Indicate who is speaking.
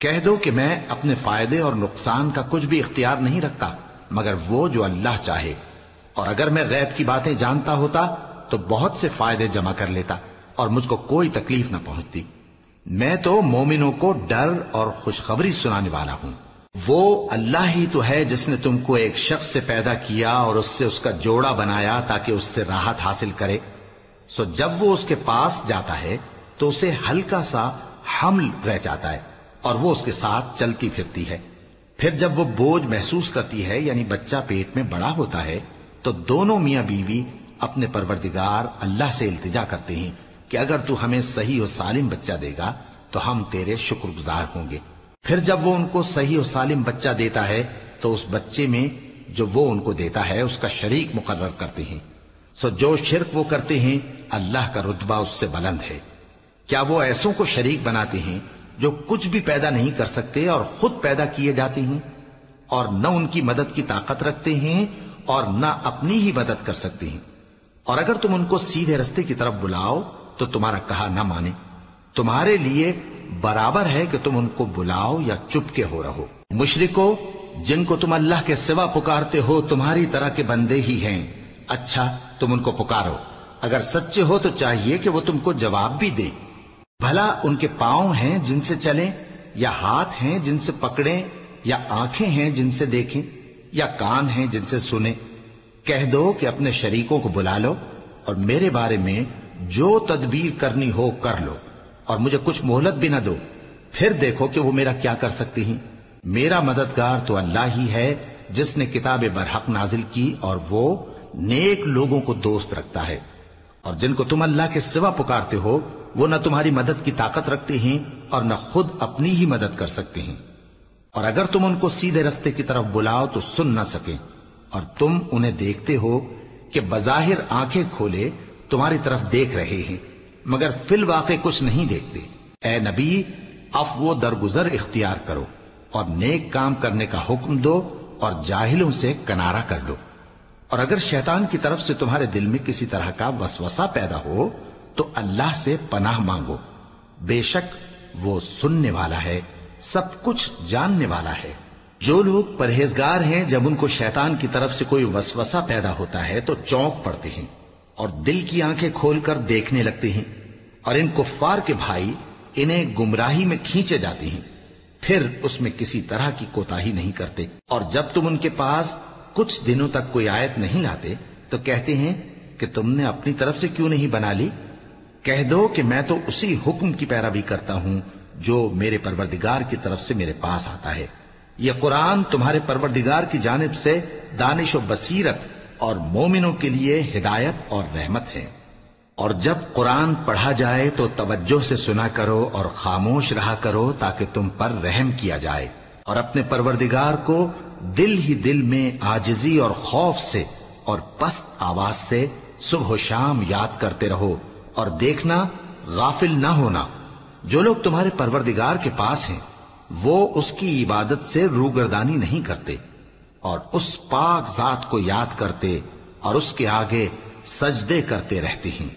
Speaker 1: کہہ دو کہ میں اپنے فائدے اور نقصان کا کچھ بھی اختیار نہیں رکھتا مگر وہ جو اللہ چاہے، اور اگر میں غیب کی باتیں جانتا ہوتا تو بہت سے فائدے جمع کر لیتا اور مجھ کو کوئی تکلیف نہ پہنچتی۔ میں تو مومنوں کو ڈر اور خوشخبری سنانے والا ہوں۔ وہ اللہ ہی تو ہے جس نے تم کو ایک شخص سے پیدا کیا اور اس سے اس کا جوڑا بنایا تاکہ اس سے راحت حاصل کرے۔ سو جب وہ اس کے پاس جاتا ہے تو اسے ہلکا سا حمل رہ جاتا ہے اور وہ اس کے ساتھ چلتی پھرتی ہے۔ پھر جب وہ بوجھ محسوس کرتی ہے یعنی بچہ پیٹ میں بڑا ہوتا ہے تو دونوں میاں بیوی اپنے پروردگار اللہ سے التجا کرتے ہیں کہ اگر تو ہمیں صحیح و سالم بچہ دے گا تو ہم تیرے شکر گزار ہوں گے۔ پھر جب وہ ان کو صحیح و سالم بچہ دیتا ہے تو اس بچے میں جو وہ ان کو دیتا ہے اس کا شریک مقرر کرتے ہیں۔ سو جو شرک وہ کرتے ہیں اللہ کا رتبہ اس سے بلند ہے۔ کیا وہ ایسوں کو شریک بناتے ہیں جو کچھ بھی پیدا نہیں کر سکتے اور خود پیدا کیے جاتے ہیں، اور نہ ان کی مدد کی طاقت رکھتے ہیں اور نہ اپنی ہی مدد کر سکتے ہیں؟ اور اگر تم ان کو سیدھے رستے کی طرف بلاؤ تو تمہارا کہا نہ مانے، تمہارے لیے برابر ہے کہ تم ان کو بلاؤ یا چپ کے ہو رہو۔ مشرکو، جن کو تم اللہ کے سوا پکارتے ہو تمہاری طرح کے بندے ہی ہیں، اچھا تم ان کو پکارو، اگر سچے ہو تو چاہیے کہ وہ تم کو جواب بھی دے۔ بھلا ان کے پاؤں ہیں جن سے چلیں، یا ہاتھ ہیں جن سے پکڑیں، یا آنکھیں ہیں جن سے دیکھیں، یا کان ہیں جن سے سنیں؟ کہہ دو کہ اپنے شریکوں کو بلا لو اور میرے بارے میں جو تدبیر کرنی ہو کر لو، اور مجھے کچھ مہلت بھی نہ دو، پھر دیکھو کہ وہ میرا کیا کر سکتی ہیں۔ میرا مددگار تو اللہ ہی ہے جس نے کتاب برحق نازل کی، اور وہ نیک لوگوں کو دوست رکھتا ہے۔ اور جن کو تم اللہ کے سوا پکارتے ہو وہ نہ تمہاری مدد کی طاقت رکھتے ہیں اور نہ خود اپنی ہی مدد کر سکتے ہیں، اور اگر تم ان کو سیدھے رستے کی طرف بلاؤ تو سن نہ سکیں، اور تم انہیں دیکھتے ہو کہ بظاہر آنکھیں کھولے تمہاری طرف دیکھ رہے ہیں مگر فی الواقع کچھ نہیں دیکھتے۔ اے نبی، عفو و درگزر اختیار کرو اور نیک کام کرنے کا حکم دو اور جاہلوں سے کنارہ کر لو۔ اور اگر شیطان کی طرف سے تمہارے دل میں کسی طرح کا وسوسہ پیدا ہو تو اللہ سے پناہ مانگو، بے شک وہ سننے والا ہے، سب کچھ جاننے والا ہے۔ جو لوگ پرہیزگار ہیں جب ان کو شیطان کی طرف سے کوئی وسوسہ پیدا ہوتا ہے تو چونک پڑتے ہیں اور دل کی آنکھیں کھول کر دیکھنے لگتے ہیں، اور ان کفار کے بھائی انہیں گمراہی میں کھینچے جاتے ہیں، پھر اس میں کسی طرح کی کوتاہی نہیں کرتے۔ اور جب تم ان کے پاس کچھ دنوں تک کوئی آیت نہیں لاتے تو کہتے ہیں کہ تم نے اپنی طرف سے کیوں نہیں بنا لی؟ کہہ دو کہ میں تو اسی حکم کی پیروی کرتا ہوں جو میرے پروردگار کی طرف سے میرے پاس آتا ہے۔ یہ قرآن تمہارے پروردگار کی جانب سے دانش و بصیرت اور مومنوں کے لیے ہدایت اور رحمت ہے۔ اور جب قرآن پڑھا جائے تو توجہ سے سنا کرو اور خاموش رہا کرو تاکہ تم پر رحم کیا جائے، اور اپنے پروردگار کو دل ہی دل میں عاجزی اور خوف سے اور پست آواز سے صبح و شام یاد کرتے رہو، اور دیکھنا غافل نہ ہونا۔ جو لوگ تمہارے پروردگار کے پاس ہیں وہ اس کی عبادت سے روگردانی نہیں کرتے اور اس پاک ذات کو یاد کرتے اور اس کے آگے سجدے کرتے رہتے ہیں۔